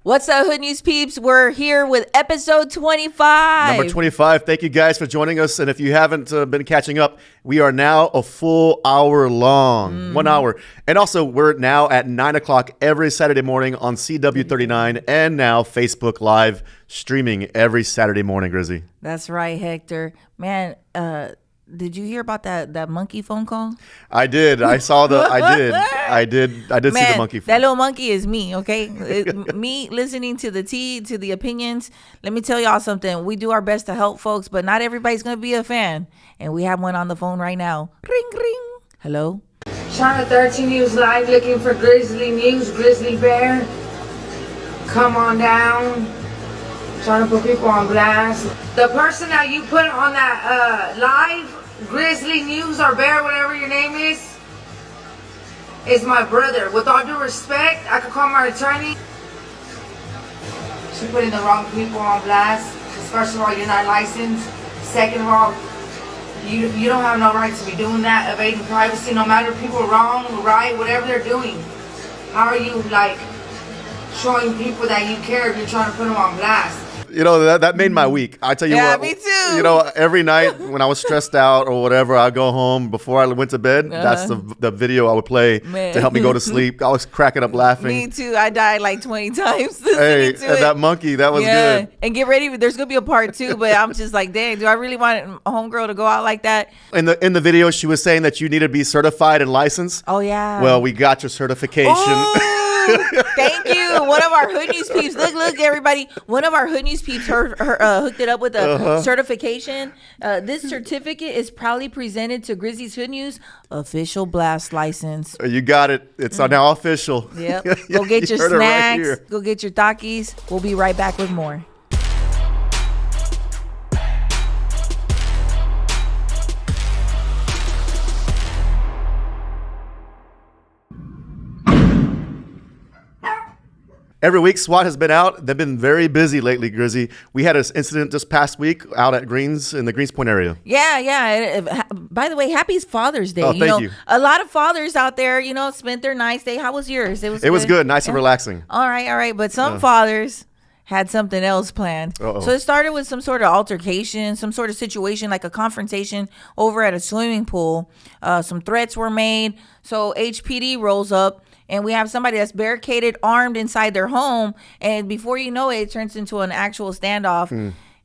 What's up, Hood News peeps? We're here with episode 25. Number 25. Thank you guys for joining us. And if you haven't been catching up, we are now a full hour long. 1 hour. And also, we're now at 9 o'clock every Saturday morning on CW39 and now Facebook Live streaming every Saturday morning, Grizzy. That's right, Hector. Man, did you hear about that monkey phone call? I did. I saw the. I did see the monkey. That little monkey is me. Okay, me listening to the opinions. Let me tell y'all something. We do our best to help folks, but not everybody's gonna be a fan. And we have one on the phone right now. Ring ring. Hello. Channel 13 News Live looking for Grizzly News, Grizzly Bear. Come on down. Trying to put people on blast. The person that you put on that live, Grizzly News or Bear, whatever your name is my brother. With all due respect, I could call my attorney. She's putting the wrong people on blast. Because first of all, you're not licensed. Second of all, you don't have no right to be doing that, evading privacy, no matter if people are wrong, right, whatever they're doing. How are you, like, showing people that you care if you're trying to put them on blast? You know, that made my week. I tell you what. Me too. You know, every night when I was stressed out or whatever, I'd go home before I went to bed. That's the video I would play to help me go to sleep. I was cracking up laughing. Me too. I died like 20 times listening to it. That monkey, that was good. And get ready. There's going to be a part 2, but I'm just like, dang, do I really want a homegirl to go out like that? In the video, she was saying that you need to be certified and licensed. Oh, yeah. Well, we got your certification. Thank you. One of our Hood News peeps. Look, everybody. One of our Hood News peeps hooked it up with a certification. This certificate is proudly presented to Grizzy's Hood News official blast license. You got it. It's now official. Yep. Go get your snacks. Right, go get your Takis. We'll be right back with more. Every week, SWAT has been out. They've been very busy lately, Grizzy. We had an incident this past week out at Greens in the Greens Point area. Yeah. By the way, happy Father's Day. Oh, thank you. A lot of fathers out there, spent their nice day. How was yours? It was good. Nice and relaxing. All right. But some fathers had something else planned. So it started with some sort of altercation, some sort of situation like a confrontation over at a swimming pool. Some threats were made. So HPD rolls up. And we have somebody that's barricaded, armed inside their home, and before you know it, it turns into an actual standoff.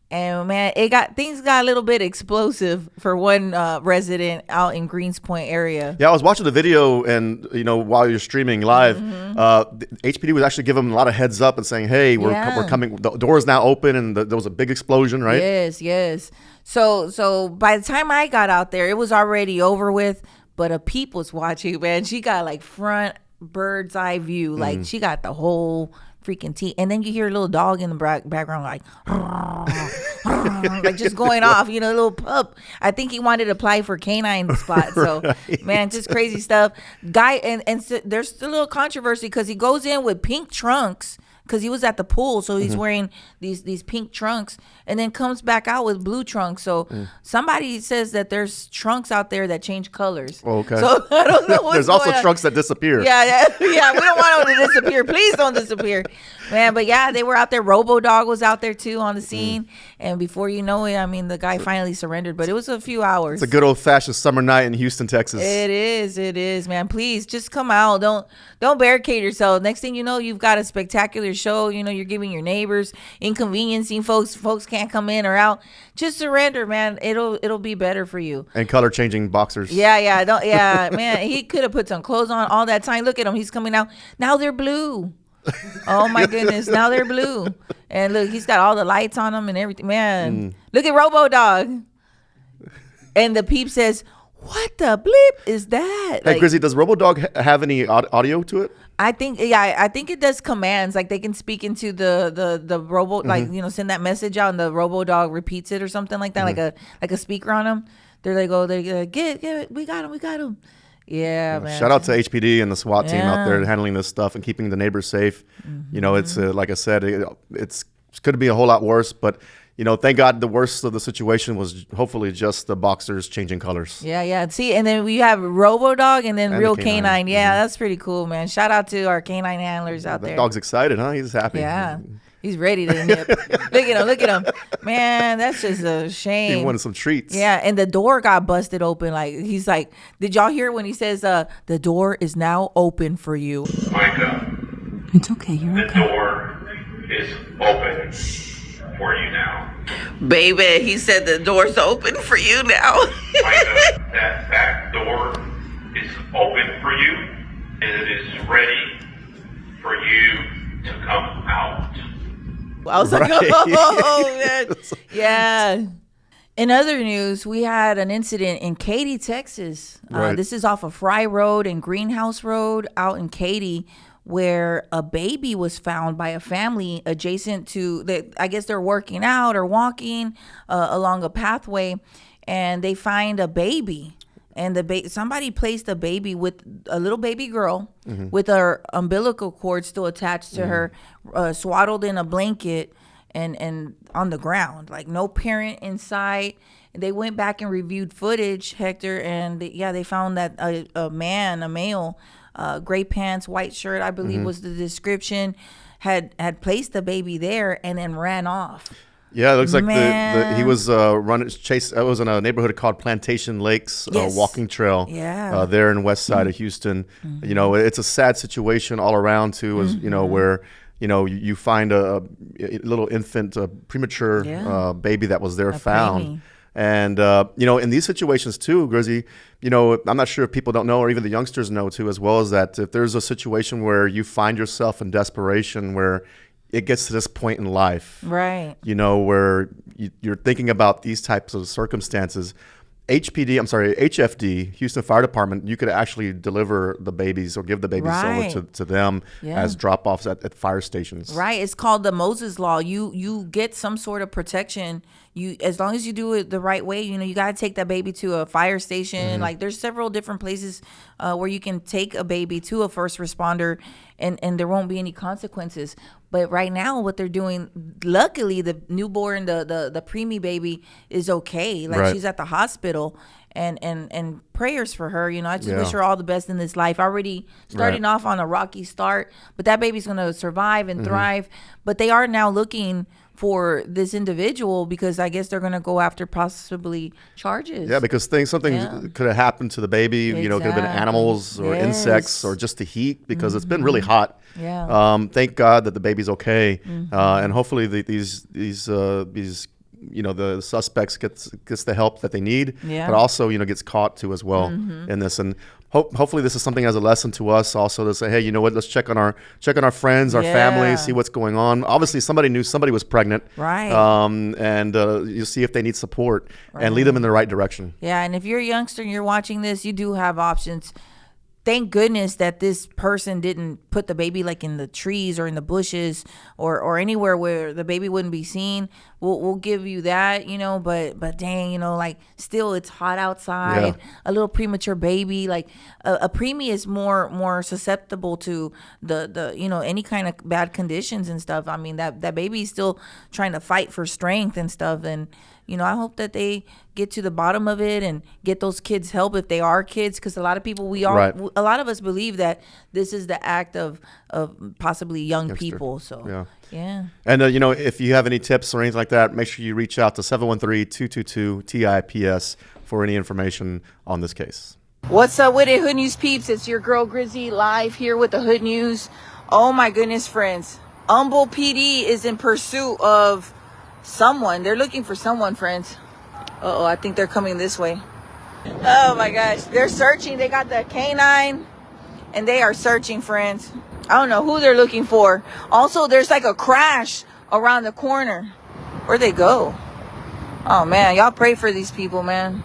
And man, things got a little bit explosive for one resident out in Greens Point area. Yeah, I was watching the video, and while you're streaming live, HPD was actually giving them a lot of heads up and saying, "Hey, we're coming. The door is now open," and there was a big explosion, right? Yes. So by the time I got out there, it was already over with. But a peep was watching. Man, she got like front bird's eye view, like she got the whole freaking team, and then you hear a little dog in the background like like just going off, a little pup. I think he wanted to apply for canine spot. So right. Man, just crazy stuff. Guy, and so there's a little controversy because he goes in with pink trunks because he was at the pool, so he's wearing these pink trunks, and then comes back out with blue trunks. So somebody says that there's trunks out there that change colors. Oh, okay. So I don't know what's there's also trunks that disappear. Yeah. We don't want them to disappear. Please don't disappear, man. But yeah, they were out there. Robo-Dog was out there too on the scene, and before you know it, I mean, the guy finally surrendered. But it was a few hours. It's a good old-fashioned summer night in Houston, Texas. It is, man. Please just come out. Don't barricade yourself. Next thing you know, you've got a spectacular show. You're giving your neighbors, inconveniencing folks. Folks can't come in or out. Just surrender, man. It'll be better for you. And color changing boxers. Yeah. Man. He could have put some clothes on all that time. Look at him. He's coming out. Now they're blue. Oh my goodness. Now they're blue. And look, he's got all the lights on him and everything. Man, Look at Robo-Dog. And the peep says, "What the bleep is that?" Hey, Grizzy, does Robo-Dog have any audio to it? I think it does commands. Like they can speak into the robo, like send that message out, and the Robo-Dog repeats it or something like that, like a speaker on them. They go, get it, we got him. Yeah, man. Shout out to HPD and the SWAT team out there handling this stuff and keeping the neighbors safe. It's like I said, it's could be a whole lot worse, but thank God the worst of the situation was hopefully just the boxers changing colors. Yeah. See, and then we have RoboDog and then Real the Canine. Yeah, that's pretty cool, man. Shout out to our canine handlers out there. That dog's excited, huh? He's happy. Yeah. He's ready to nip. Look at him. Man, that's just a shame. He wanted some treats. Yeah, and the door got busted open. Like, he's like, did y'all hear when he says, the door is now open for you? Micah. It's okay, you're okay. The door is open for you now. Baby, he said the door's open for you now. Micah, that back door is open for you, and it is ready for you to come out. I was like, oh, man. Yeah. In other news, we had an incident in Katy, Texas. Right. This is off of Fry Road and Greenhouse Road out in Katy, where a baby was found by a family adjacent to, I guess they're working out or walking along a pathway, and they find a baby. And somebody placed a baby with a little baby girl with her umbilical cord still attached to her, swaddled in a blanket and on the ground, like no parent in sight. They went back and reviewed footage, Hector, and they found that a male, gray pants, white shirt, I believe was the description, had placed the baby there and then ran off. Yeah, it looks like he was chase. It was in a neighborhood called Plantation Lakes, walking trail. Yeah, there in west side of Houston. It's a sad situation all around too. Where you find a little infant, a premature baby that was there found. And in these situations too, Grizzy, I'm not sure if people don't know, or even the youngsters know too, as well, as that if there's a situation where you find yourself in desperation, where it gets to this point in life, right? Where you're thinking about these types of circumstances. HFD, Houston Fire Department, you could actually deliver the babies or give the babies over to them as drop-offs at fire stations. Right. It's called the Moses Law. You get some sort of protection. As long as you do it the right way, you got to take that baby to a fire station. Like, there's several different places where you can take a baby to a first responder and there won't be any consequences. But right now, what they're doing, luckily, the newborn, the preemie baby is okay. Like, she's at the hospital, and prayers for her. I just wish her all the best in this life. Already starting off on a rocky start, but that baby's going to survive and thrive. But they are now looking for this individual because I guess they're going to go after possibly charges. Yeah, because something could have happened to the baby. It could have been animals or insects or just the heat, because it's been really hot. Yeah. Thank God that the baby's okay, and hopefully these the suspects gets the help that they need, but also gets caught too as well in this. And hopefully this is something as a lesson to us also, to say, hey, you know what, let's check on our friends, our family, see what's going on. Obviously somebody knew somebody was pregnant, right? And you'll see if they need support and lead them in the right direction. Yeah, and if you're a youngster and you're watching this, you do have options. Thank goodness that this person didn't put the baby like in the trees or in the bushes or anywhere where the baby wouldn't be seen. We'll give you that, but dang, like, still it's hot outside. A little premature baby, like a preemie is more susceptible to the any kind of bad conditions and stuff. I mean, that baby is still trying to fight for strength and stuff, and I hope that they get to the bottom of it and get those kids help if they are kids, because a lot of people, a lot of us believe that this is the act of possibly young people. So yeah. And if you have any tips or anything like that, make sure you reach out to 713-222-TIPS for any information on this case. What's up with it, Hood News peeps? It's your girl Grizzy live here with the Hood News. Oh my goodness, friends. Humble PD is in pursuit of someone. They're looking for someone, friends. Uh-oh, I think they're coming this way. Oh my gosh, they're searching. They got the canine and they are searching, friends. I don't know who they're looking for. Also, there's like a crash around the corner. Where'd they go? Oh man, y'all pray for these people, man.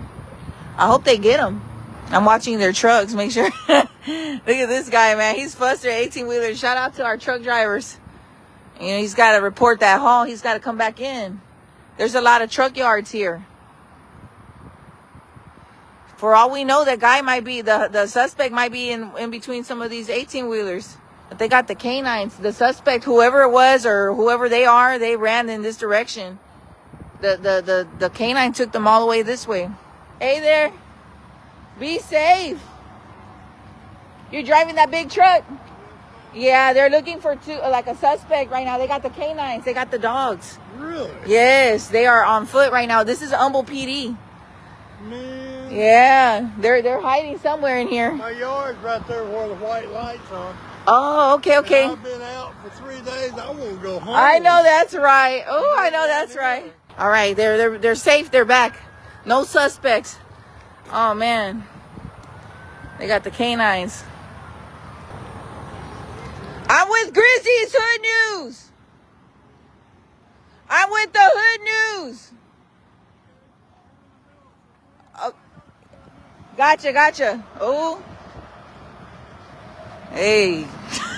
I hope they get them. I'm watching their trucks, make sure. Look at this guy, man. He's frustrated, 18-wheeler. Shout out to our truck drivers. He's got to report that haul. He's got to come back in. There's a lot of truck yards here. For all we know, that guy might be, the suspect might be in between some of these 18-wheelers. But they got the canines. The suspect, whoever it was or whoever they are, they ran in this direction. The canine took them all the way this way. Hey there. Be safe. You're driving that big truck? Yeah, they're looking for a suspect right now. They got the canines. They got the dogs. Really? Yes, they are on foot right now. This is Humble PD. Man. Yeah, they're hiding somewhere in here. My yard's right there where the white lights are. Oh, okay. And I've been out for 3 days. I won't go home. I know that's right. Oh, I know that's right. All right, they're safe. They're back. No suspects. Oh man, they got the canines. I'm with Grizzy's Hood News. I'm with the Hood News. Oh, gotcha. Oh. Hey.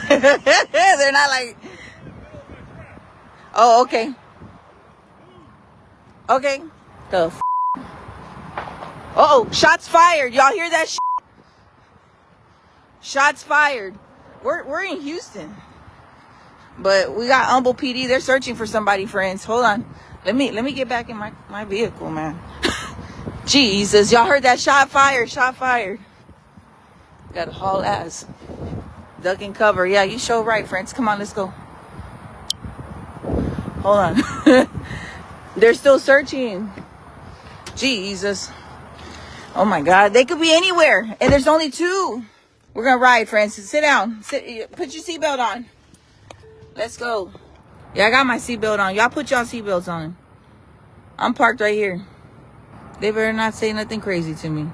They're not like... Oh, okay. Okay. The f***. Uh-oh, shots fired. Y'all hear that shit? Shots fired. We're in Houston. But we got Humble PD. They're searching for somebody, friends. Hold on. Let me get back in my vehicle, man. Jesus, y'all heard that? Shot fired. Gotta haul ass. Duck and cover. Yeah, you show right, friends. Come on, let's go. Hold on. They're still searching. Jesus. Oh my God. They could be anywhere. And there's only 2. We're gonna ride, friends. Sit down. Put your seatbelt on. Let's go. Yeah, I got my seatbelt on. Y'all put y'all seatbelts on. I'm parked right here. They better not say nothing crazy to me.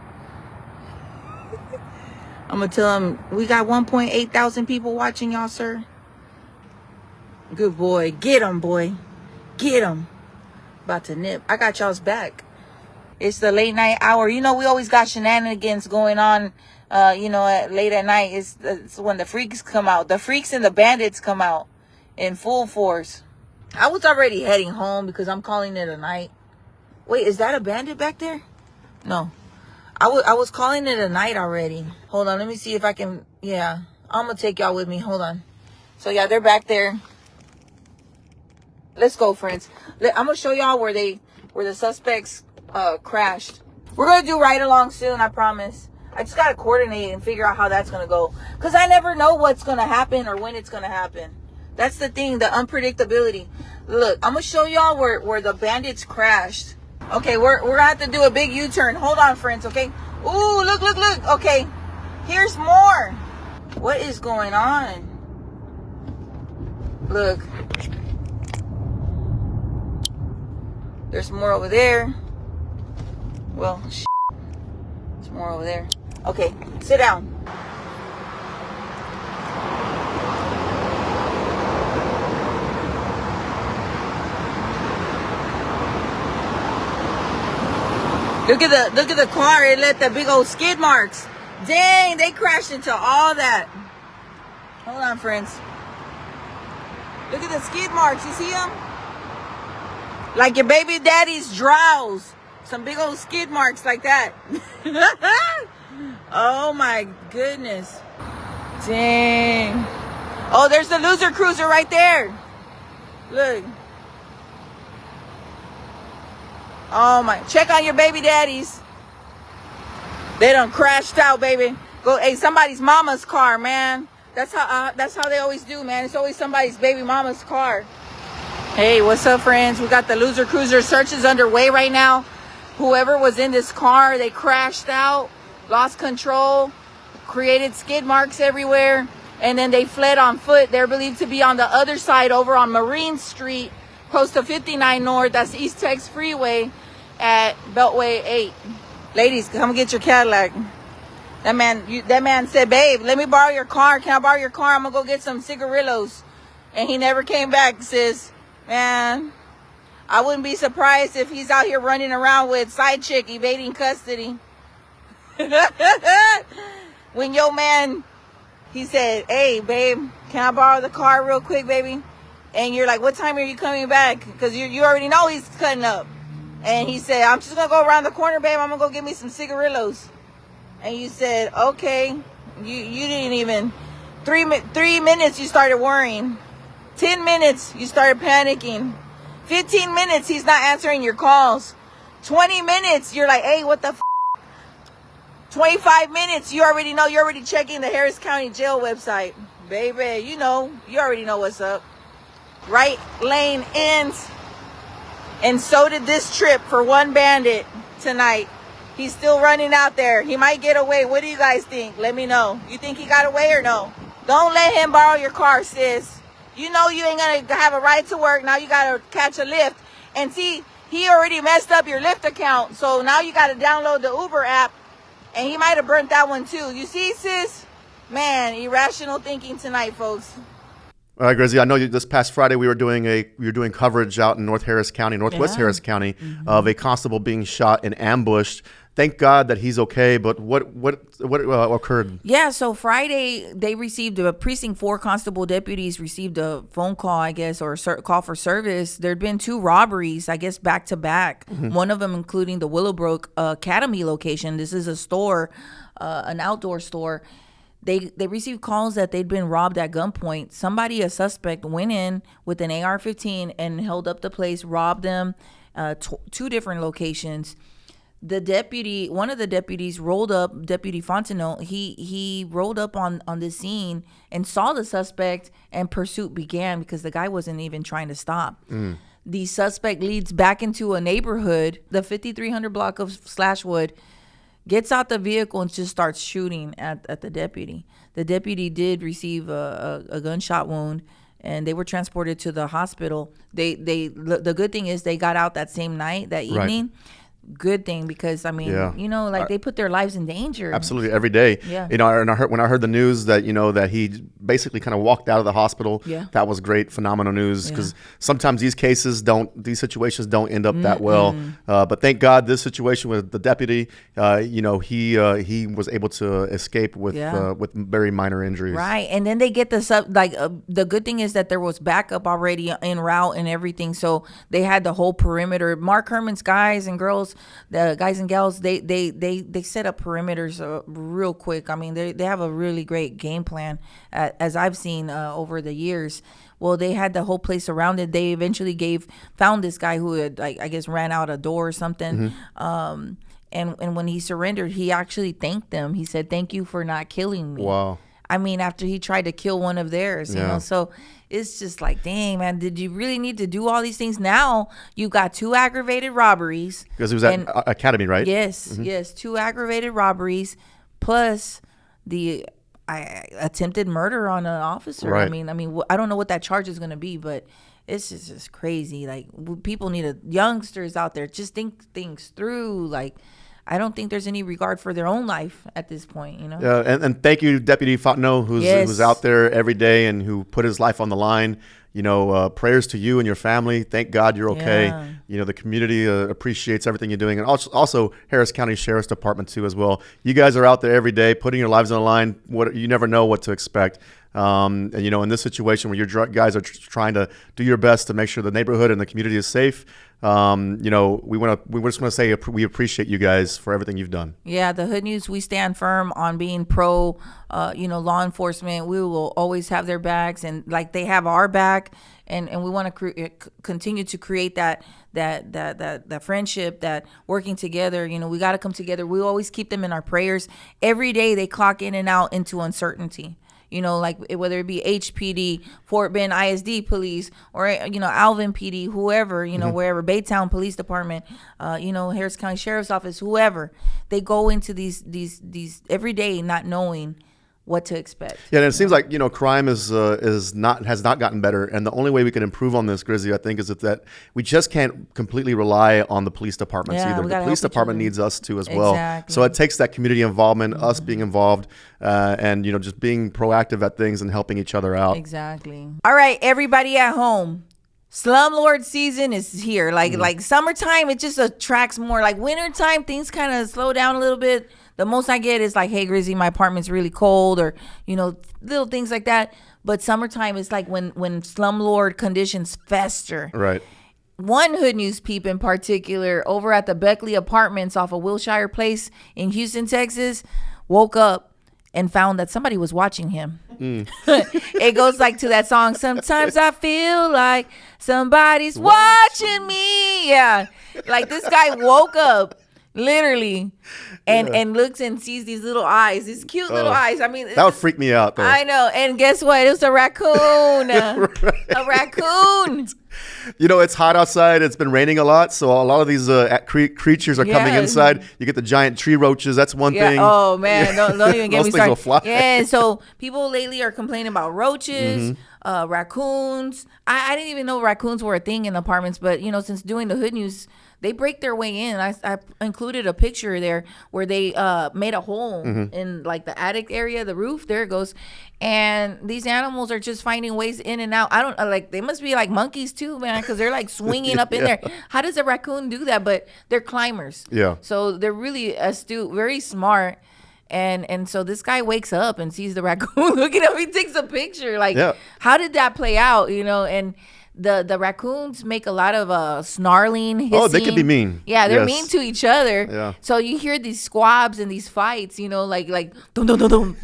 I'm gonna tell them we got 1.8 thousand people watching y'all, sir. Good boy. Get him, boy. Get him. About to nip. I got y'all's back. It's the late night hour. You know, we always got shenanigans going on, late at night. It's when the freaks come out. The freaks and the bandits come out in full force. I was already heading home because I'm calling it a night. Wait, is that a bandit back there? No. I was calling it a night already. Hold on, let me see if I can... Yeah, I'm going to take y'all with me. Hold on. So, yeah, they're back there. Let's go, friends. I'm going to show y'all where the suspects crashed. We're going to do ride along soon, I promise. I just got to coordinate and figure out how that's going to go. Because I never know what's going to happen or when it's going to happen. That's the thing, the unpredictability. Look, I'm going to show y'all where the bandits crashed. Okay, we're going to have to do a big U-turn. Hold on, friends, okay? Ooh, look. Okay, here's more. What is going on? Look. There's more over there. Well, there's more over there. Okay, sit down. Look at the car. It let the big old skid marks. Dang, they crashed into all that. Hold on, friends. Look at the skid marks. You see them? Like your baby daddy's drawers. Some big old skid marks like that. Oh my goodness. Dang. Oh, there's the loser cruiser right there. Look. Oh my, check on your baby daddies. They done crashed out, baby. Go, hey, somebody's mama's car, man. That's how they always do, man. It's always somebody's baby mama's car. Hey, what's up, friends? We got the loser cruiser. Search is underway right now. Whoever was in this car, they crashed out, lost control, created skid marks everywhere, and then they fled on foot. They're believed to be on the other side over on Marine Street, close to 59 North. That's East Tex Freeway at Beltway 8. Ladies, come get your Cadillac. That man said, babe, let me borrow your car. Can I borrow your car? I'm going to go get some cigarillos. And he never came back, sis. Man, I wouldn't be surprised if he's out here running around with side chick evading custody. When your man, he said, hey, babe, can I borrow the car real quick, baby? And you're like, what time are you coming back? Because you already know he's cutting up. And he said, I'm just going to go around the corner, babe. I'm going to go get me some cigarillos. And you said, okay. You didn't even, 3 minutes you started worrying. 10 minutes you started panicking. 15 minutes, he's not answering your calls. 20 minutes, you're like, hey, what the f? 25 minutes, you already know. You're already checking the Harris County Jail website. Baby, you already know what's up. Right lane ends. And so did this trip for one bandit tonight. He's still running out there. He might get away. What do you guys think? Let me know. You think he got away or no? Don't let him borrow your car, sis. You know you ain't going to have a ride to work. Now you got to catch a Lyft. And see, he already messed up your Lyft account. So now you got to download the Uber app. And he might have burnt that one too. You see, sis? Man, irrational thinking tonight, folks. All right, Grizzy, I know this past Friday we were doing coverage out in Northwest Harris County, of a constable being shot and ambushed. Thank God that he's okay. But what occurred? Yeah, so Friday they received precinct 4 constable deputies received a phone call, I guess, or a call for service. There'd been 2 robberies, I guess, back to back. One of them including the Willowbrook Academy location. This is a store, an outdoor store. They received calls that they'd been robbed at gunpoint. A suspect, went in with an AR-15 and held up the place, robbed them, 2 different locations. One of the deputies rolled up, Deputy Fontenot, he rolled up on the scene and saw the suspect, and pursuit began because the guy wasn't even trying to stop. The suspect leads back into a neighborhood, the 5300 block of Slashwood, gets out the vehicle and just starts shooting at the deputy. The deputy did receive a gunshot wound, and they were transported to the hospital. The good thing is they got out that same night, that evening. Right. Good thing, because I mean, they put their lives in danger. Absolutely, every day. Yeah. And when I heard the news that that he basically kind of walked out of the hospital. Yeah. That was great, phenomenal news, because sometimes these situations don't end up that well. But thank God this situation with the deputy, he was able to escape with very minor injuries. Right, and then they get the good thing is that there was backup already en route and everything, so they had the whole perimeter. Mark Herman's guys and girls. The guys and gals, they set up perimeters real quick. I mean, they have a really great game plan, as I've seen over the years. Well, they had the whole place surrounded. They eventually found this guy who had, I guess, ran out a door or something. And when he surrendered, he actually thanked them. He said, "Thank you for not killing me." Wow. I mean, after he tried to kill one of theirs, so it's just like, dang, man, did you really need to do all these things? Now you got 2 aggravated robberies. Because it was at Academy, right? Yes, yes, 2 aggravated robberies plus the attempted murder on an officer. Right. I mean, I don't know what that charge is going to be, but it's just crazy. Like, people need youngsters out there, just think things through. Like, I don't think there's any regard for their own life at this point, Yeah, and thank you, Deputy Fontenot, who's out there every day and who put his life on the line. Prayers to you and your family. Thank God you're okay. Yeah. The community appreciates everything you're doing, and also Harris County Sheriff's Department too as well. You guys are out there every day putting your lives on the line. You never know what to expect. And in this situation where your guys are trying to do your best to make sure the neighborhood and the community is safe, we just want to say we appreciate you guys for everything you've done. Yeah, the Hood News, we stand firm on being pro, law enforcement. We will always have their backs, and like they have our back, and we want to continue to create that friendship, that working together. We got to come together. We always keep them in our prayers. Every day they clock in and out into uncertainty. Like whether it be HPD, Fort Bend ISD police, or, Alvin PD, whoever, wherever, Baytown Police Department, Harris County Sheriff's Office, whoever, they go into these every day not knowing what to expect. Yeah, and it seems like crime has not gotten better, and the only way we can improve on this, Grizzy, I think, is that we just can't completely rely on the police departments either. The police department needs us too as well. So it takes that community involvement, us being involved, and just being proactive at things and helping each other out. Exactly. All right, everybody at home. Slumlord season is here. Like summertime, it just attracts more. Like wintertime, things kind of slow down a little bit. The most I get is like, "Hey, Grizzy, my apartment's really cold," or little things like that. But summertime is like when slumlord conditions fester. Right. One Hood News peep in particular, over at the Beckley Apartments off of Wilshire Place in Houston, Texas, woke up and found that somebody was watching him. It goes like to that song, sometimes I feel like somebody's watching me. Yeah, like this guy woke up literally and looks and sees these little eyes, these cute little eyes. I mean, that would freak me out, though. I know. And guess what? It was a raccoon. Right. A raccoon. You know, it's hot outside. It's been raining a lot, so a lot of these creatures are coming inside. You get the giant tree roaches. That's one thing. Oh man, don't even get me started. Will fly. Yeah, so people lately are complaining about roaches, raccoons. I didn't even know raccoons were a thing in apartments, but you know, since doing the Hood News, they break their way in. I included a picture there where they made a hole in like the attic area, the roof. There it goes. And these animals are just finding ways in and out. I don't like. They must be like monkeys too, man, because they're like swinging up in there. How does a raccoon do that? But they're climbers. Yeah. So they're really astute, very smart. And so this guy wakes up and sees the raccoon looking up. He takes a picture. Like, how did that play out? You know, and the raccoons make a lot of snarling, hissing. Oh, they could be mean. Yeah, they're mean to each other. Yeah. So you hear these squabs and these fights, you know, like dum dum dum dum,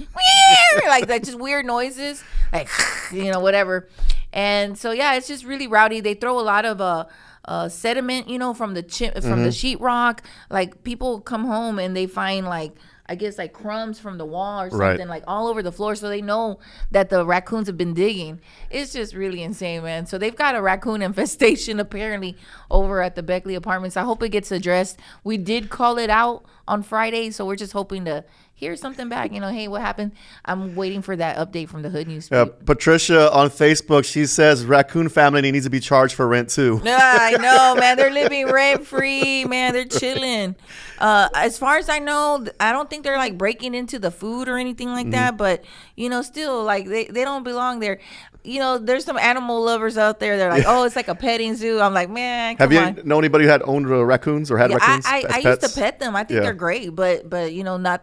like that, just weird noises, like you know, whatever. And so yeah, it's just really rowdy. They throw a lot of sediment, you know, from the sheetrock. Like people come home and they find like, I guess like crumbs from the wall or something, like all over the floor. So they know that the raccoons have been digging. It's just really insane, man. So they've got a raccoon infestation apparently over at the Beckley Apartments. I hope it gets addressed. We did call it out on Friday, so we're just hoping to hear something back. You know, hey, what happened? I'm waiting for that update from the Hood News. Patricia on Facebook, she says raccoon family needs to be charged for rent too. Yeah, I know, man. They're living rent free, man. They're chilling. As far as I know, I don't think they're like breaking into the food or anything like that. But you know, still like they don't belong there. You know, there's some animal lovers out there. They're like, oh, it's like a petting zoo. I'm like, man, come on. Have you known anybody who had owned raccoons or had raccoons? I used to pet them. I think they're great, but you know, not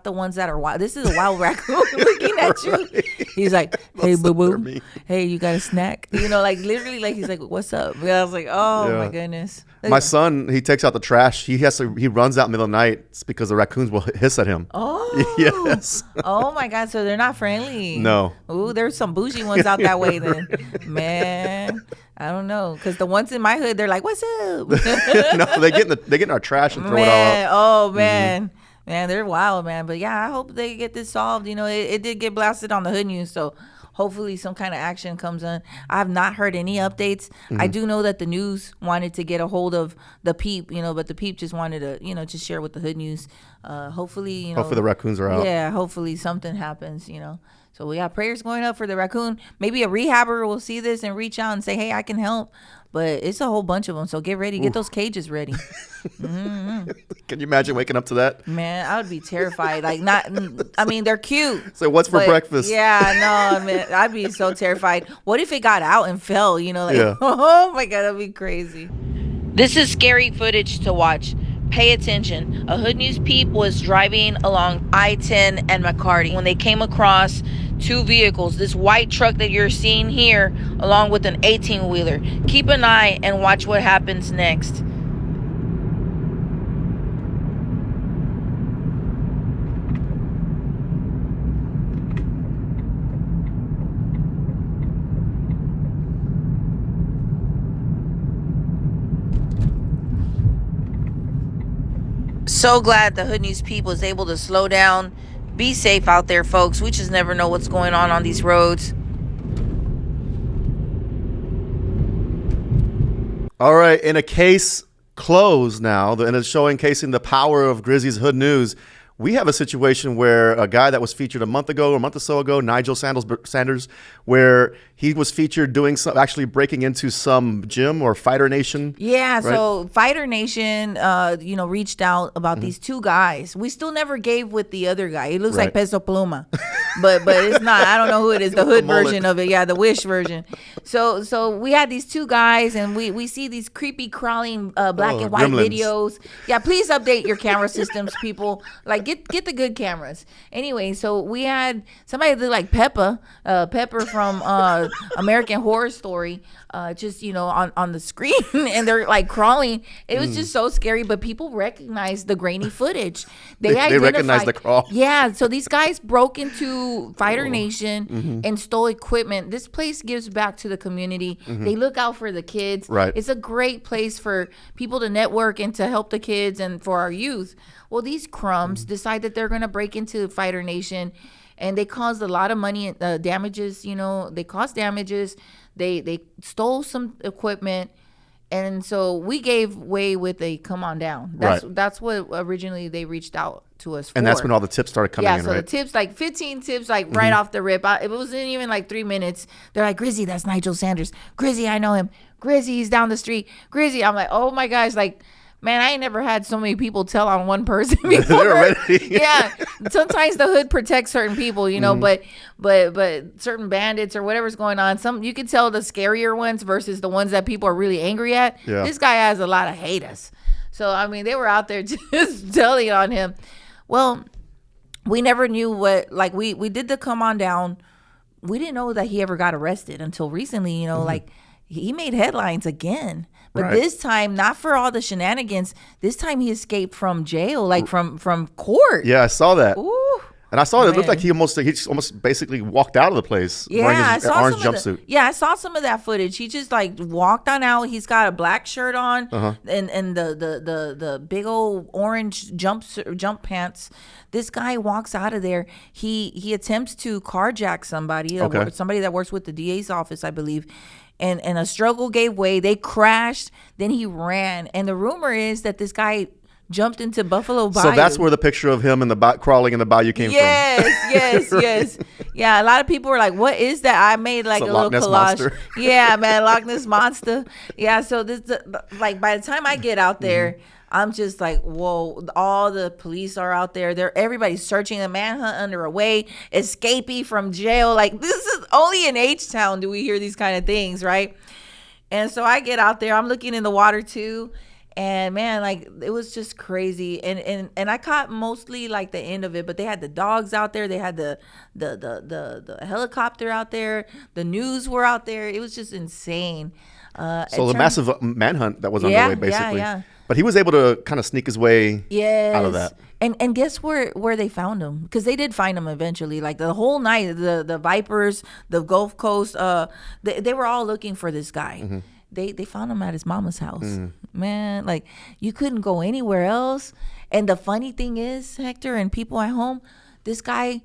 the ones that are wild. This is a wild raccoon looking at you. He's like, hey, boo boo, hey, you got a snack? You know, like literally, like he's like, what's up? And I was like, oh my goodness. My son, he takes out the trash. He runs out in the middle of the night. It's because the raccoons will hiss at him. Oh, yes. Oh my God. So they're not friendly. No. Ooh, there's some bougie ones out that way then, man. I don't know, because the ones in my hood, they're like, what's up? No, they get in our trash and throw it out. Oh man. Man, they're wild, man. But yeah, I hope they get this solved. You know, it did get blasted on the Hood News, so hopefully some kind of action comes in. I have not heard any updates. I do know that the news wanted to get a hold of the Peep, you know, but the Peep just wanted to, you know, just share with the Hood News. Hopefully, you know. Hopefully the raccoons are out. Yeah, hopefully something happens, you know. So we got prayers going up for the raccoon. Maybe a rehabber will see this and reach out and say, hey, I can help. But it's a whole bunch of them. So get ready. Get those cages ready. Can you imagine waking up to that? Man, I would be terrified. Like, they're cute. So what's for breakfast? Yeah, no, man, I'd be so terrified. What if it got out and fell? You know, like, oh my God, that'd be crazy. This is scary footage to watch. Pay attention. A Hood News Peep was driving along I-10 and McCarty when they came across two vehicles. This white truck that you're seeing here, along with an 18-wheeler. Keep an eye and watch what happens next. So glad the Hood News Peep was able to slow down. Be safe out there, folks. We just never know what's going on these roads. All right, in a case closed now, and it's showcasing the power of Grizzy's Hood News. We have a situation where a guy that was featured a month or so ago, Nigel Sanders, where he was featured doing actually breaking into some gym or Fighter Nation. Yeah, right? So Fighter Nation, reached out about these two guys. We still never gave with the other guy. He looks like Peso Pluma, but it's not. I don't know who it is. The hood version of it. Yeah, the Wish version. So we had these two guys, and we see these creepy crawling black and white gremlins. videos. Yeah, please update your camera systems, people. Like, like get the good cameras. Anyway, so we had somebody that looked like Pepper from American Horror Story, just on the screen, and they're like crawling. It was just so scary, but people recognized the grainy footage. They recognized the crawl. Yeah, so these guys broke into Fighter Nation and stole equipment. This place gives back to the community. They look out for the kids. Right. It's a great place for people to network and to help the kids and for our youth. Well, these crumbs decide that they're going to break into Fighter Nation, and they caused a lot of money damages. They caused damages. They stole some equipment. And so we gave way with a come on down. That's what originally they reached out to us for. And that's when all the tips started coming in, right? Yeah, so the tips, like 15 tips, like right off the rip. It wasn't even like 3 minutes. They're like, Grizzy, that's Nigel Sanders. Grizzy, I know him. Grizzy, he's down the street. Grizzy, I'm like, oh my gosh, like, man, I ain't never had so many people tell on one person before. Yeah, sometimes the hood protects certain people, but certain bandits or whatever's going on, you can tell the scarier ones versus the ones that people are really angry at. Yeah. This guy has a lot of haters. So, I mean, they were out there just telling on him. Well, we never knew what, like, we did the come on down. We didn't know that he ever got arrested until recently, like, he made headlines again. But this time, not for all the shenanigans. This time he escaped from jail, like from court. Yeah, I saw that. Ooh, and I saw it. It looked like he almost basically walked out of the place wearing his orange jumpsuit. I saw some of that footage. He just like walked on out. He's got a black shirt on and the big old orange jump pants. This guy walks out of there. He attempts to carjack somebody, somebody that works with the DA's office, I believe. And a struggle gave way. They crashed. Then he ran. And the rumor is that this guy jumped into Buffalo Bayou. So that's where the picture of him in the crawling in the bayou came from. Yes. Yeah, a lot of people were like, what is that? I made like a little collage. Monster. Yeah, man, Loch Ness Monster. Yeah, so this like by the time I get out there, I'm just like, whoa, all the police are out there. Everybody's searching a manhunt underway, escapee from jail. Like, this is only in H-Town do we hear these kind of things, right? And so I get out there. I'm looking in the water too. And man, like, it was just crazy. And I caught mostly like the end of it, but they had the dogs out there. They had the helicopter out there. The news were out there. It was just insane. So the massive manhunt that was underway, basically. Yeah. But he was able to kind of sneak his way out of that. And guess where they found him? Because they did find him eventually. Like the whole night, the Vipers, the Gulf Coast, they were all looking for this guy. They found him at his mama's house. Man, like, you couldn't go anywhere else. And the funny thing is, Hector and people at home, this guy,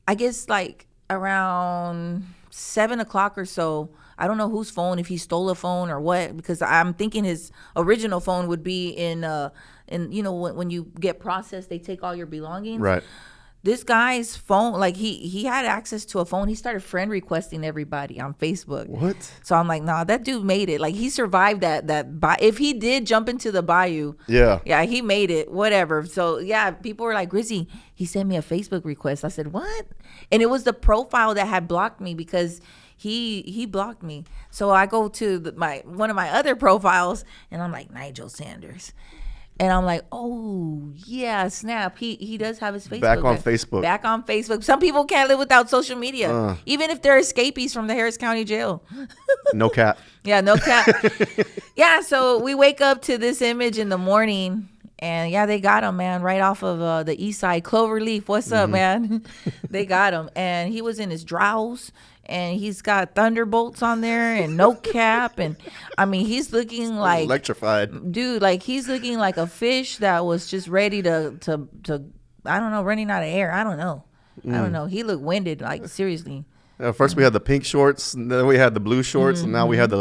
I guess like around 7 o'clock or so, I don't know whose phone, if he stole a phone or what, because I'm thinking his original phone would be in when you get processed, they take all your belongings. Right. This guy's phone, like he had access to a phone. He started friend requesting everybody on Facebook. What? So I'm like, nah, that dude made it. Like, he survived that. If he did jump into the bayou, yeah, he made it. Whatever. So yeah, people were like, Grizzy, he sent me a Facebook request. I said, what? And it was the profile that had blocked me because he blocked me. So I go to one of my other profiles and I'm like, Nigel Sanders. And I'm like, oh, yeah, snap. He does have his Facebook. Back on Facebook. Back on Facebook. Some people can't live without social media, even if they're escapees from the Harris County Jail. No cap. Yeah, no cap. Yeah, so we wake up to this image in the morning. And yeah, they got him, man, right off of the east side. Cloverleaf, what's up, man? They got him. And he was in his drawers. And he's got thunderbolts on there and no cap. And I mean, he's looking like electrified. Dude, like, he's looking like a fish that was just ready to I don't know, running out of air. I don't know. He looked winded, like, seriously. First we had the pink shorts, and then we had the blue shorts, and now we had the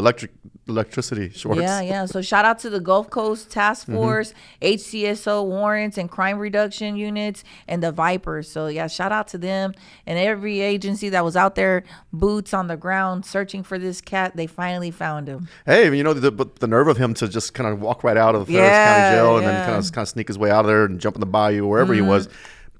electricity shorts. Yeah. So shout out to the Gulf Coast Task Force, HCSO warrants and crime reduction units, and the Vipers. So yeah, shout out to them and every agency that was out there, boots on the ground, searching for this cat. They finally found him. Hey, the nerve of him to just kind of walk right out of Harris County Jail and then kind of sneak his way out of there and jump in the bayou wherever he was,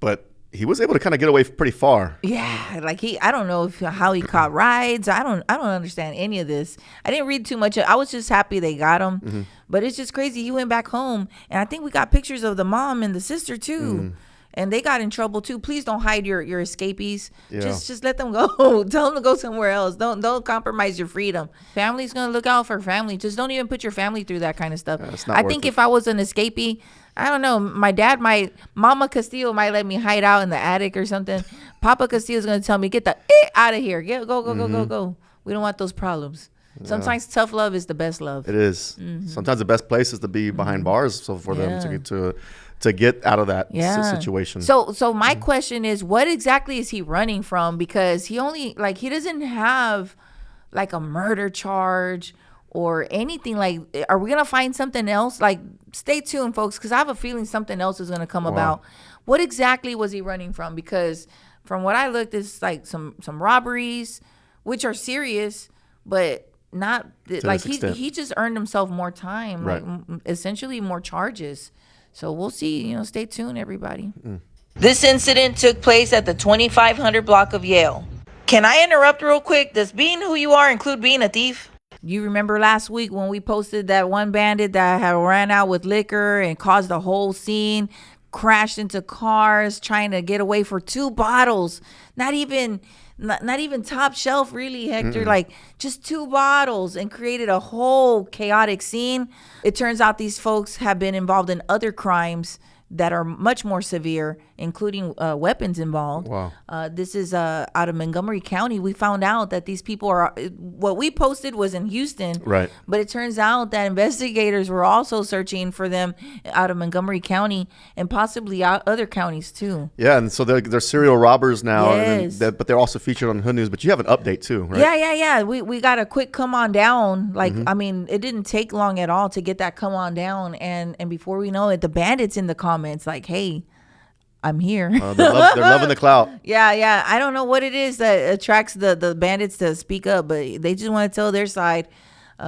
but he was able to kind of get away pretty far. Yeah, like I don't know how he caught rides. I don't understand any of this. I didn't read too much. I was just happy they got him. But it's just crazy. He went back home, and I think we got pictures of the mom and the sister too. and they got in trouble too. Please don't hide your escapees. Yeah. Just let them go. Tell them to go somewhere else. Don't compromise your freedom. Family's gonna look out for family. Just don't even put your family through that kind of stuff. I think if I was an escapee, I don't know, Mama Castillo might let me hide out in the attic or something. Papa Castillo's gonna tell me, get the out of here. Go. We don't want those problems. Sometimes tough love is the best love. It is. Sometimes the best place is to be behind bars, so for them to get out of that situation. So my question is, what exactly is he running from? Because he doesn't have like a murder charge or anything. Like, are we gonna find something else? Like, stay tuned, folks, because I have a feeling something else is gonna come about. What exactly was he running from? Because from what I looked, it's like some robberies, which are serious, but not like he just earned himself more time, right. Like essentially more charges. So we'll see. Stay tuned, everybody. This incident took place at the 2500 block of Yale. Can I interrupt real quick? Does being who you are include being a thief? You remember last week when we posted that one bandit that had ran out with liquor and caused a whole scene, crashed into cars trying to get away for 2 bottles, not even top shelf, really, Hector. Like, just 2 bottles, and created a whole chaotic scene. It turns out these folks have been involved in other crimes that are much more severe, including weapons involved. Wow. This is out of Montgomery County. We found out that these people what we posted was in Houston. Right. But it turns out that investigators were also searching for them out of Montgomery County and possibly other counties too. Yeah, and so they're serial robbers now. Yes. But they're also featured on Hood News. But you have an update too, right? Yeah. We got a quick come on down. Like, I mean, it didn't take long at all to get that come on down. And before we know it, the bandits in the comments like, hey, I'm here. They're loving the clout. Yeah. I don't know what it is that attracts the bandits to speak up, but they just want to tell their side.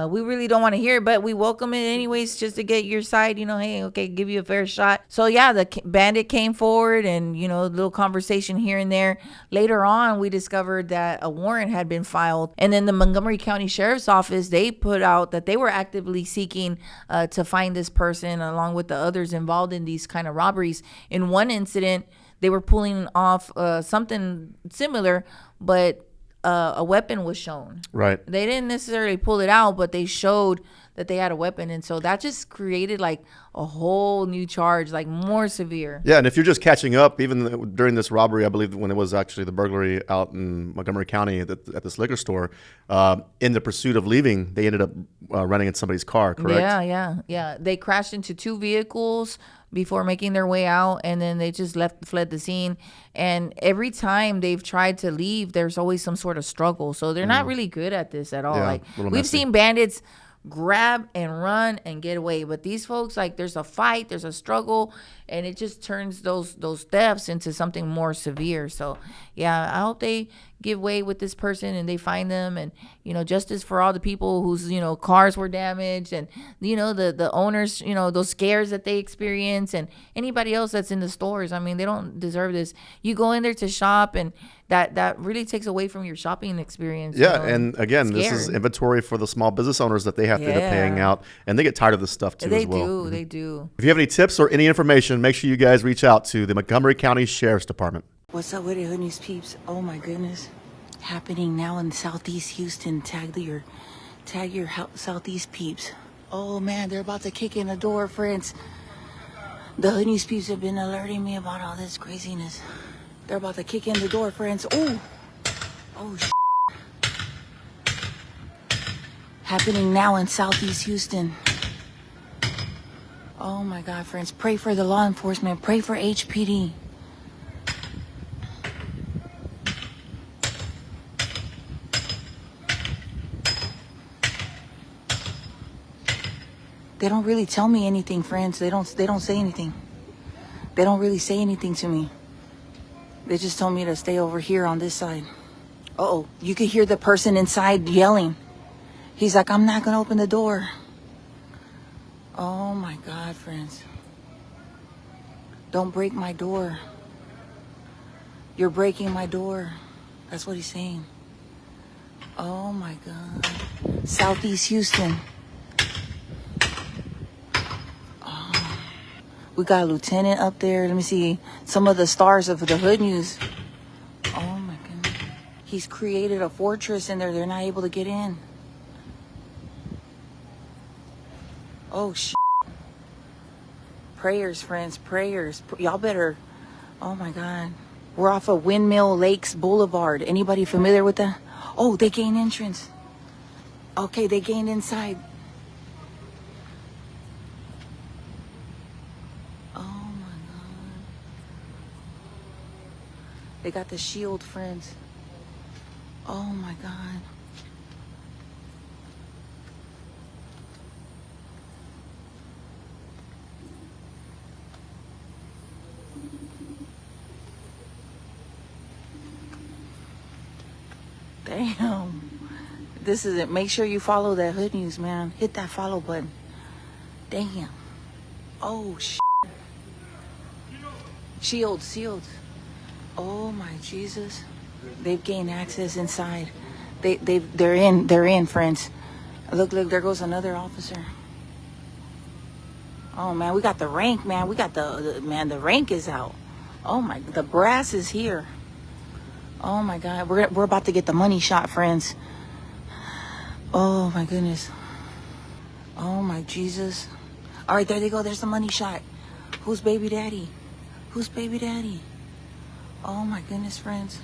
We really don't want to hear it, but we welcome it anyways, just to get your side, hey, okay, give you a fair shot. So yeah, the bandit came forward and, a little conversation here and there. Later on, we discovered that a warrant had been filed. And then the Montgomery County Sheriff's Office, they put out that they were actively seeking to find this person along with the others involved in these kind of robberies. In one incident, they were pulling off something similar, but a weapon was shown. Right. They didn't necessarily pull it out, but they showed that they had a weapon. And so that just created like a whole new charge, like more severe. Yeah. And if you're just catching up, even during this robbery, I believe when it was actually the burglary out in Montgomery County at this liquor store, in the pursuit of leaving, they ended up running into somebody's car, correct? Yeah. They crashed into 2 vehicles before making their way out, and then they just fled the scene. And every time they've tried to leave, there's always some sort of struggle. So they're not really good at this at all. Like, we've seen bandits grab and run and get away, but these folks, like, there's a fight, there's a struggle, and it just turns those thefts into something more severe. So yeah, I hope they give way with this person and they find them, and justice for all the people whose cars were damaged, and the owners, those scares that they experience, and anybody else that's in the stores. I mean, they don't deserve this. You go in there to shop, and that really takes away from your shopping experience. Yeah, and again, this is inventory for the small business owners that they have to end up paying out, and they get tired of this stuff too as well. They do. If you have any tips or any information, make sure you guys reach out to the Montgomery County Sheriff's Department. What's up with it, Hood News peeps? Oh my goodness. Happening now in Southeast Houston. Tag your Southeast peeps. Oh man, they're about to kick in the door, friends. The Hood News peeps have been alerting me about all this craziness. They're about to kick in the door, friends. Oh happening now in Southeast Houston. Oh my God, friends. Pray for the law enforcement. Pray for HPD. They don't really tell me anything, friends. They don't say anything. They don't really say anything to me. They just told me to stay over here on this side. Uh-oh, you could hear the person inside yelling. He's like, I'm not gonna open the door. Oh my God, friends. Don't break my door. You're breaking my door. That's what he's saying. Oh my God. Southeast Houston. We got a lieutenant up there. Let me see some of the stars of the Hood News. Oh my goodness. He's created a fortress in there. They're not able to get in. Oh, shit. Prayers, friends, prayers. Y'all better. Oh my God. We're off of Windmill Lakes Boulevard. Anybody familiar with that? Oh, they gained entrance. Okay, they gained inside. Oh my God. They got the shield, friends. Oh my God. Damn. This is it. Make sure you follow that Hood News, man. Hit that follow button. Damn. Oh, shit. Shield. Oh, my Jesus. They've gained access inside. They're in, friends. Look, there goes another officer. Oh, man, we got the rank, man. We got the rank is out. Oh, my, the brass is here. Oh my God, we're about to get the money shot, friends. Oh my goodness. Oh my Jesus. All right, there they go. There's the money shot. Who's baby daddy? Who's baby daddy? Oh my goodness, friends.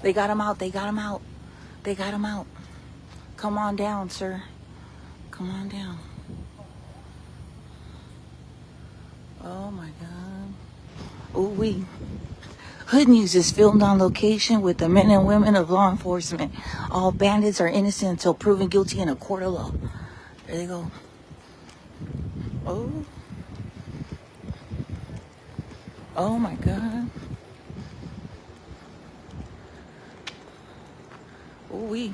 They got him out. Come on down, sir. Come on down. Oh my God. Ooh wee. Hood News is filmed on location with the men and women of law enforcement. All bandits are innocent until proven guilty in a court of law. There they go. Oh. Oh my God. Ooh wee.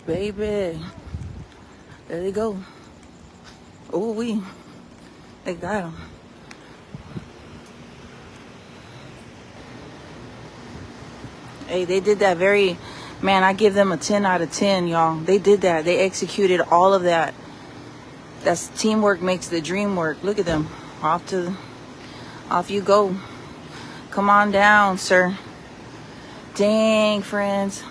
Baby. There they go. Ooh wee. They got him. Hey, they did that man, I give them a 10 out of 10, y'all. They did that. They executed all of that. That's teamwork makes the dream work. Look at them. Off you go. Come on down, sir. Dang, friends.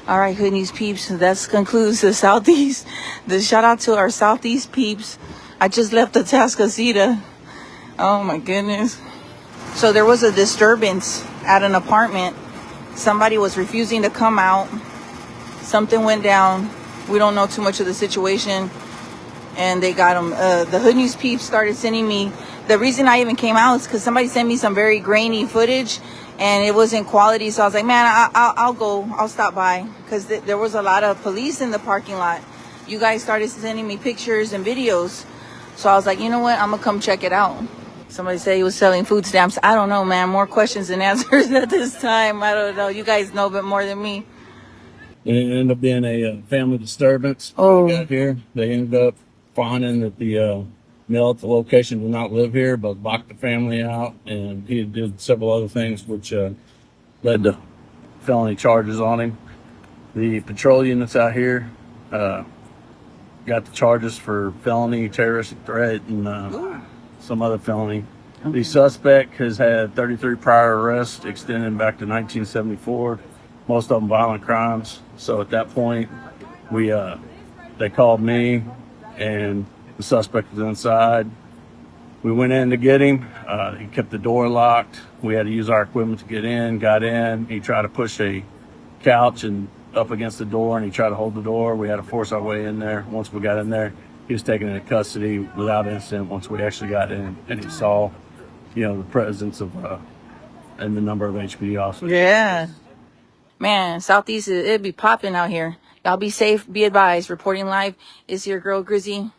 All right, Hood News peeps, that concludes the Southeast. The shout out to our Southeast peeps. I just left the Tascasita. Oh my goodness. So there was a disturbance at an apartment. Somebody was refusing to come out. Something went down. We don't know too much of the situation. And they got them. The Hood News peeps started sending me. The reason I even came out is because somebody sent me some very grainy footage. And it wasn't quality, so I was like, man, I'll go. I'll stop by. Because there was a lot of police in the parking lot. You guys started sending me pictures and videos. So I was like, you know what? I'm going to come check it out. Somebody said he was selling food stamps. I don't know, man. More questions than answers at this time. I don't know. You guys know a bit more than me. It ended up being a family disturbance. Oh. Got here. They ended up finding that the male at the location did not live here, but locked the family out, and he did several other things which led to felony charges on him. The patrol units out here got the charges for felony, terroristic threat, and some other felony. Okay. The suspect has had 33 prior arrests extending back to 1974, most of them violent crimes. So at that point, they called me, and the suspect was inside. We went in to get him. He kept the door locked. We had to use our equipment to get in. Got in. He tried to push a couch and up against the door, and he tried to hold the door. We had to force our way in there. Once we got in there, he was taken into custody without incident. Once we actually got in, and he saw, the presence of and the number of HPD officers. Yeah, man, Southeast, it'd be popping out here. Y'all be safe. Be advised. Reporting live is your girl Grizzy.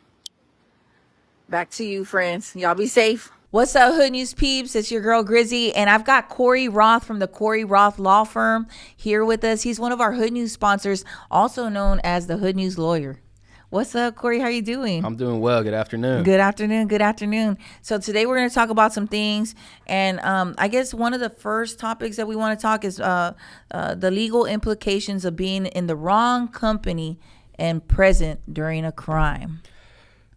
Back to you, friends. Y'all be safe. What's up, Hood News peeps? It's your girl Grizzy, and I've got Corey Roth from the Corey Roth Law Firm here with us. He's one of our Hood News sponsors, also known as the Hood News Lawyer. What's up, Corey? How you doing? I'm doing well. Good afternoon. Good afternoon. Good afternoon. So today we're going to talk about some things, and I guess one of the first topics that we want to talk is the legal implications of being in the wrong company and present during a crime.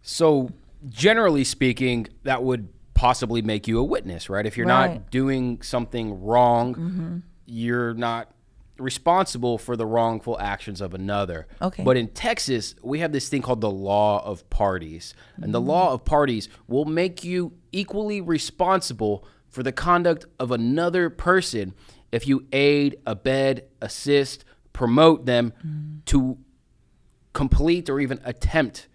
So generally speaking, that would possibly make you a witness, right? If you're not doing something wrong, you're not responsible for the wrongful actions of another. Okay. But in Texas, we have this thing called the law of parties. And the law of parties will make you equally responsible for the conduct of another person if you aid, abet, assist, promote them to complete or even attempt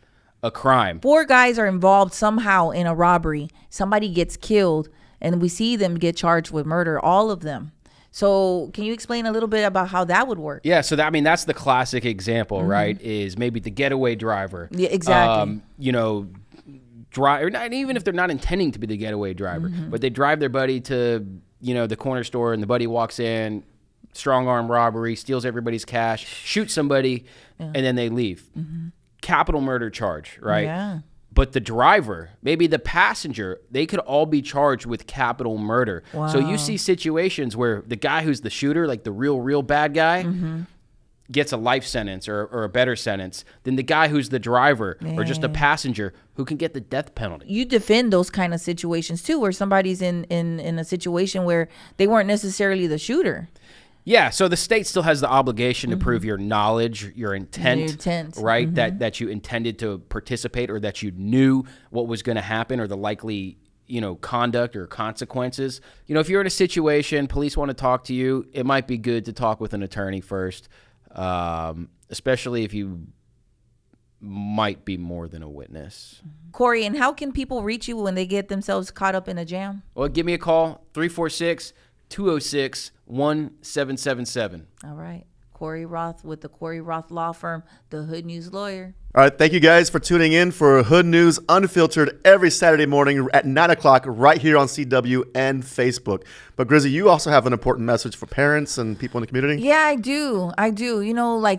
a crime. 4 guys are involved somehow in a robbery. Somebody gets killed, and we see them get charged with murder, all of them. So can you explain a little bit about how that would work? Yeah, so that's the classic example, right? Is maybe the getaway driver. Yeah, exactly. Drive, or not, even if they're not intending to be the getaway driver, but they drive their buddy to, the corner store, and the buddy walks in, strong arm robbery, steals everybody's cash, shoots somebody, and then they leave. Capital murder charge, right? Yeah. But the driver, maybe the passenger, they could all be charged with capital murder. Wow. So you see situations where the guy who's the shooter, like the real bad guy, gets a life sentence or a better sentence than the guy who's the driver or just a passenger who can get the death penalty. You defend those kind of situations too, where somebody's in a situation where they weren't necessarily the shooter. Yeah, so the state still has the obligation to prove your knowledge, your intent, right? That you intended to participate, or that you knew what was going to happen, or the likely, conduct or consequences. If you're in a situation, police want to talk to you, it might be good to talk with an attorney first, especially if you might be more than a witness. Corey, and how can people reach you when they get themselves caught up in a jam? Well, give me a call, 346-206-1777. All right. Corey Roth with the Corey Roth Law Firm, the Hood News Lawyer. All right, thank you guys for tuning in for Hood News Unfiltered every Saturday morning at 9 o'clock right here on CW and Facebook. But Grizzy, you also have an important message for parents and people in the community? Yeah, I do.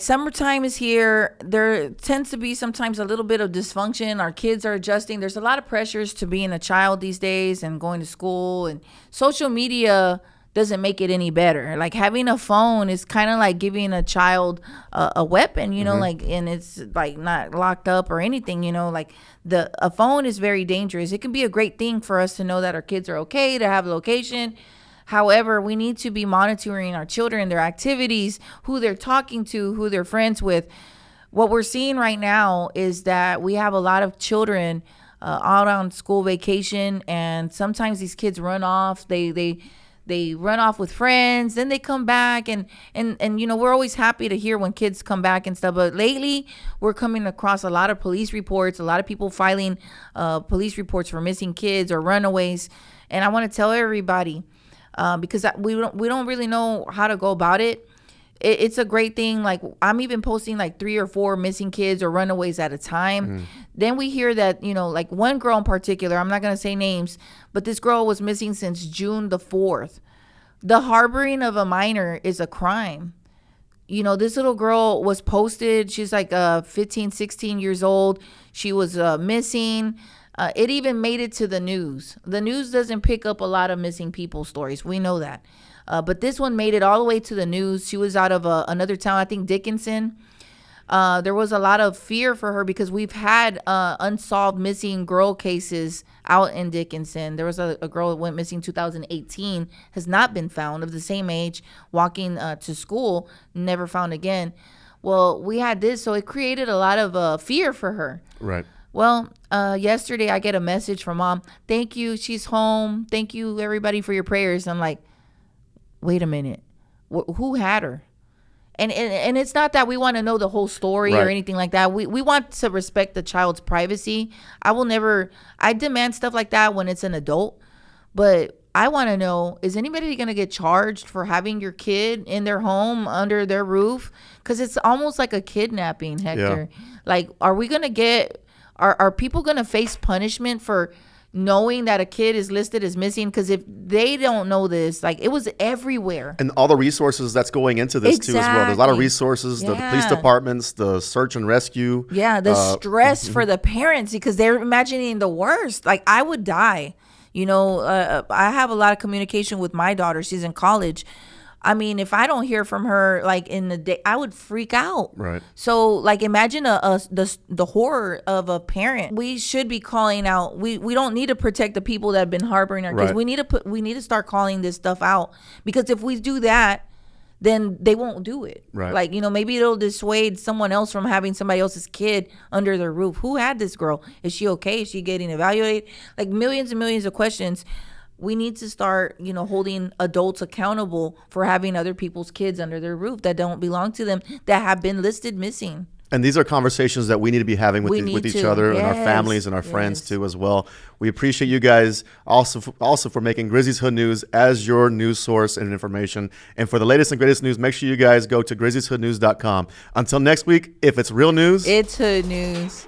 Summertime is here. There tends to be sometimes a little bit of dysfunction. Our kids are adjusting. There's a lot of pressures to being a child these days and going to school, and social media doesn't make it any better. Like, having a phone is kind of like giving a child a weapon, and it's like not locked up or anything, a phone is very dangerous. It can be a great thing for us to know that our kids are okay, to have location. However, we need to be monitoring our children, their activities, who they're talking to, who they're friends with. What we're seeing right now is that we have a lot of children out on school vacation, and sometimes these kids run off. They run off with friends, then they come back, and we're always happy to hear when kids come back and stuff. But lately, we're coming across a lot of police reports, a lot of people filing police reports for missing kids or runaways. And I want to tell everybody, because we don't really know how to go about it. It's a great thing. Like, I'm even posting like 3 or 4 missing kids or runaways at a time. Then we hear that, like one girl in particular, I'm not going to say names, but this girl was missing since June the 4th. The harboring of a minor is a crime. This little girl was posted. She's like 15, 16 years old. She was missing. It even made it to the news. The news doesn't pick up a lot of missing people stories. We know that. But this one made it all the way to the news. She was out of another town, I think Dickinson. There was a lot of fear for her because we've had unsolved missing girl cases out in Dickinson. There was a girl that went missing 2018, has not been found, of the same age, walking to school, never found again. Well, we had this, so it created a lot of fear for her. Right. Well, yesterday I get a message from Mom. Thank you, she's home. Thank you, everybody, for your prayers. I'm like, wait a minute, who had her? And it's not that we want to know the whole story or anything like that. We want to respect the child's privacy. I demand stuff like that when it's an adult, but I want to know, is anybody going to get charged for having your kid in their home under their roof? Because it's almost like a kidnapping, Hector. Yeah. Like, are we going to are people going to face punishment for knowing that a kid is listed as missing, because if they don't know this, like, it was everywhere. And all the resources that's going into this too as well. There's a lot of resources, the police departments, the search and rescue. Yeah, the stress for the parents, because they're imagining the worst. Like, I would die. You know, I have a lot of communication with my daughter. She's in college. I mean, if I don't hear from her, like, in the day, I would freak out. Right. So, like, imagine the horror of a parent. We should be calling out. We don't need to protect the people that have been harboring our kids. We need to start calling this stuff out, because if we do that, then they won't do it. Right. Like, you know, maybe it'll dissuade someone else from having somebody else's kid under their roof. Who had this girl? Is she okay? Is she getting evaluated? Like, millions and millions of questions. We need to start, you know, holding adults accountable for having other people's kids under their roof that don't belong to them, that have been listed missing. And these are conversations that we need to be having with each other and our families and our friends too as well. We appreciate you guys also for making Grizzy's Hood News as your news source and information. And for the latest and greatest news, make sure you guys go to Grizzy'sHoodNews.com. Until next week, if it's real news, it's Hood News.